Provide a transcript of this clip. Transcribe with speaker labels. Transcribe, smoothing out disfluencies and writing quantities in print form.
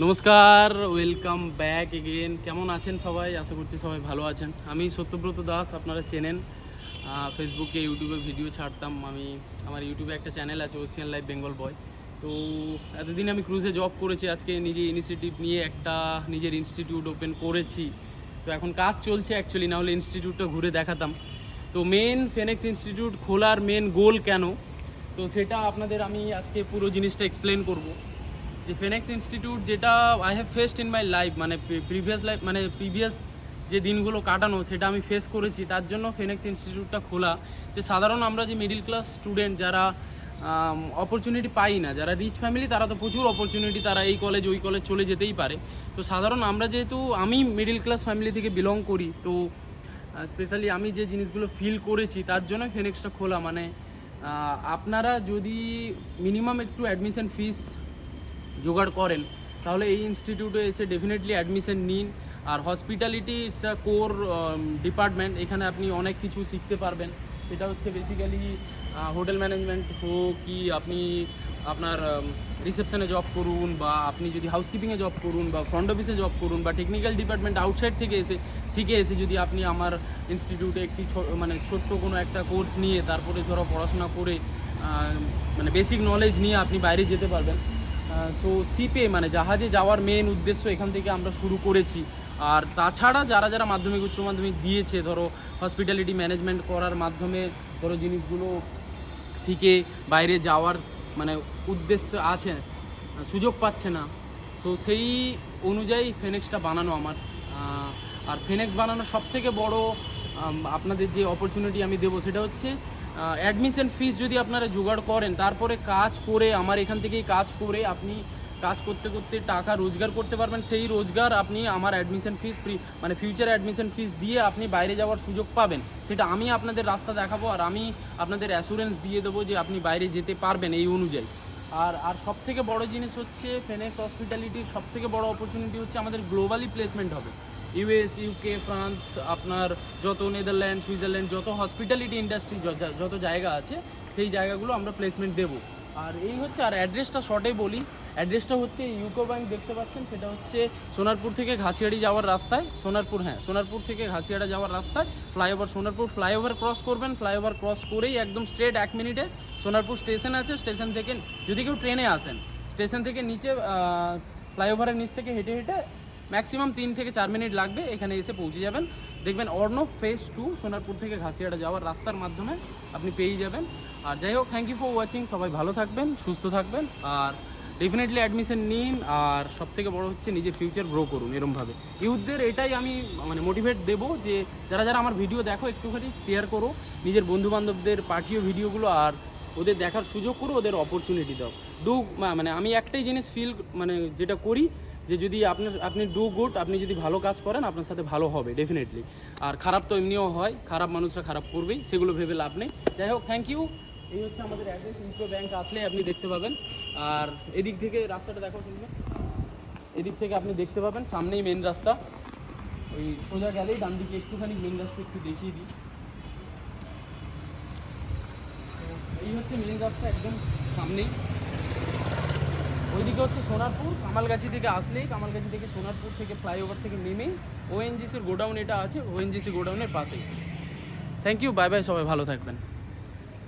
Speaker 1: নমস্কার, welcome back again. কেমন আছেন সবাই? আশা করছি সবাই ভালো আছেন। আমি সত্যব্রত দাস, আপনারা চেনেন। ফেসবুকে ইউটিউবে ভিডিও ছাড়তাম। আমার ইউটিউবে একটা চ্যানেল আছে, ওশিয়ান লাইফ বেঙ্গল বয়। তো এতদিন আমি ক্রুজে জব করেছি, আজকে নিজে ইনিশিয়েটিভ নিয়ে একটা নিজের ইনস্টিটিউট ওপেন করেছি। তো এখন কাজ চলছে অ্যাকচুয়ালি, না হলে ইনস্টিটিউটটা ঘুরে দেখাতাম। তো মেন ফেনেক্স ইনস্টিটিউট খোলার মেন গোল কেন, তো সেটা আপনাদের আমি আজকে পুরো জিনিসটা এক্সপ্লেন করব। যে ফেনেক্স ইনস্টিটিউট যেটা I have faced in my life, মানে প্রিভিয়াস যে দিনগুলো কাটানো সেটা আমি ফেস করেছি, তার জন্য ফেনেক্স ইনস্টিটিউটটা খোলা। যে সাধারণ আমরা যে মিডিল ক্লাস স্টুডেন্ট যারা অপরচুনিটি পাই না, যারা রিচ ফ্যামিলি তারা তো প্রচুর অপরচুনিটি, তারা এই কলেজ ওই কলেজ চলে যেতেই পারে। তো সাধারণ আমরা যেহেতু আমি মিডিল ক্লাস ফ্যামিলি থেকে বিলং করি, তো স্পেশালি আমি যে জিনিসগুলো ফিল করেছি তার জন্য ফেনেক্সটা খোলা। মানে আপনারা যদি মিনিমাম একটু অ্যাডমিশন ফিস জোগাড় করেন তাহলে এই ইনস্টিটিউটে এসে ডেফিনেটলি অ্যাডমিশন নিন। আর hospitality it's a core department, এখানে আপনি অনেক কিছু শিখতে পারবেন। সেটা হচ্ছে বেসিক্যালি হোটেল ম্যানেজমেন্ট হোক, কি আপনি আপনার রিসেপশনে জব করুন, বা আপনি যদি হাউসকিপিংয়ে জব করুন, বা ফ্রন্ট অফিসে জব করুন, বা টেকনিক্যাল ডিপার্টমেন্ট আউটসাইড থেকে শিখে এসে যদি আপনি আমার ইনস্টিটিউটে একটি ছোট্ট কোনো একটা কোর্স নিয়ে তারপরে ধরো পড়াশোনা করে মানে বেসিক নলেজ নিয়ে আপনি বাইরে যেতে পারবেন। সো সিপে মানে জাহাজে যাওয়ার মেন উদ্দেশ্য এখান থেকে আমরা শুরু করেছি। আর তাছাড়া যারা যারা মাধ্যমিক উচ্চ মাধ্যমিক দিয়েছে, ধরো হসপিটালিটি ম্যানেজমেন্ট করার মাধ্যমে ধরো জিনিসগুলো শিখে বাইরে যাওয়ার মানে উদ্দেশ্য আছে, সুযোগ পাচ্ছে না, সো সেই অনুযায়ী ফেনেক্সটা বানানো আমার। আর ফেনেক্স বানানোর সবথেকে বড় আপনাদের যে অপরচুনিটি আমি দেবো সেটা হচ্ছে অ্যাডমিশন ফিস যদি আপনারা জোগাড় করেন, তারপরে কাজ করে আমার এখান থেকেই কাজ করে আপনি কাজ করতে করতে টাকা রোজগার করতে পারবেন। সেই রোজগার আপনি আমার অ্যাডমিশন ফিস মানে ফিউচার অ্যাডমিশন ফিস দিয়ে আপনি বাইরে যাওয়ার সুযোগ পাবেন। সেটা আমি আপনাদের রাস্তা দেখাবো, আর আমি আপনাদের অ্যাসুরেন্স দিয়ে দেবো যে আপনি বাইরে যেতে পারবেন এই অনুযায়ী। আর সবথেকে বড় জিনিস হচ্ছে ফেনেক্স হসপিটালিটির সবথেকে বড় অপরচুনিটি হচ্ছে আমাদের গ্লোবালি প্লেসমেন্ট হবে। ইউএস, ইউকে, ফ্রান্স, আপনার যত নেদারল্যান্ড, সুইজারল্যান্ড, যত হসপিটালিটি ইন্ডাস্ট্রি যত জায়গা আছে সেই জায়গাগুলো আমরা প্লেসমেন্ট দেবো। আর এই হচ্ছে, আর অ্যাড্রেসটা শর্টে বলি। অ্যাড্রেসটা হচ্ছে ইউকো ব্যাংক দেখতে পাচ্ছেন, সেটা হচ্ছে সোনারপুর থেকে ঘাসিয়াড়ি যাওয়ার রাস্তায়। সোনারপুর থেকে ঘাসিয়াড়া যাওয়ার রাস্তায় ফ্লাইওভার, সোনারপুর ফ্লাইওভার ক্রস করবেন। ফ্লাইওভার ক্রস করেই একদম স্ট্রেট 1 মিনিটে সোনারপুর স্টেশন আছে। স্টেশন থেকে যদি কেউ ট্রেনে আসেন, স্টেশন থেকে নিচে ফ্লাইওভারের নিচ থেকে হেঁটে হেঁটে ম্যাক্সিমাম 3 থেকে 4 মিনিট লাগবে, এখানে এসে পৌঁছে যাবেন। দেখবেন অর্ণব ফেজ 2 সোনারপুর থেকে ঘাসিয়াড়া যাওয়ার রাস্তার মাধ্যমে আপনি পেয়ে যাবেন। আর যাই হোক, থ্যাংক ইউ ফর ওয়াচিং। সবাই ভালো থাকবেন, সুস্থ থাকবেন, আর ডেফিনেটলি অ্যাডমিশন নিন। আর সবথেকে বড় হচ্ছে নিজের ফিউচার গ্রো করুন এরমভাবে। ইউথদের এটাই আমি মানে মোটিভেট দেবো যে যারা যারা আমার ভিডিও দেখো একটুখানি শেয়ার করো, নিজের বন্ধুবান্ধবদের পাঠিও ভিডিওগুলো, আর ওদের দেখার সুযোগ করো, ওদের অপরচুনিটি দাও। মানে আমি একটাই জিনিস ফিল মানে যেটা করি, যে যদি আপনি ডু গুড, আপনি যদি ভালো কাজ করেন আপনার সাথে ভালো হবে ডেফিনেটলি। আর খারাপ তো এমনিও হয়, খারাপ মানুষরা খারাপ করবেই, সেগুলো ভেবে লাভ নেই। যাই হোক, থ্যাংক ইউ। এই হচ্ছে আমাদের অ্যাড্রেস, ইউকো ব্যাংক আসলে আপনি দেখতে পাবেন। আর এদিক থেকে রাস্তাটা দেখো, শুনবে এদিক থেকে আপনি দেখতে পাবেন সামনেই মেন রাস্তা। ওই সোজা গেলেই ডান দিকে একটুখানি মেন রাস্তা একটু দেখিয়ে দিই। এই হচ্ছে মেন রাস্তা, একদম সামনেই। ওইদিকে হচ্ছে সোনারপুর, কামালগাছি থেকে আসলেই, কামালগাছি থেকে সোনারপুর থেকে ফ্লাইওভার থেকে নেমেই ওএনজিসির গোডাউন এটা আছে, ওএনজিসি গোডাউনের পাশেই। থ্যাংক ইউ, বাই বাই, সবাই ভালো থাকবেন।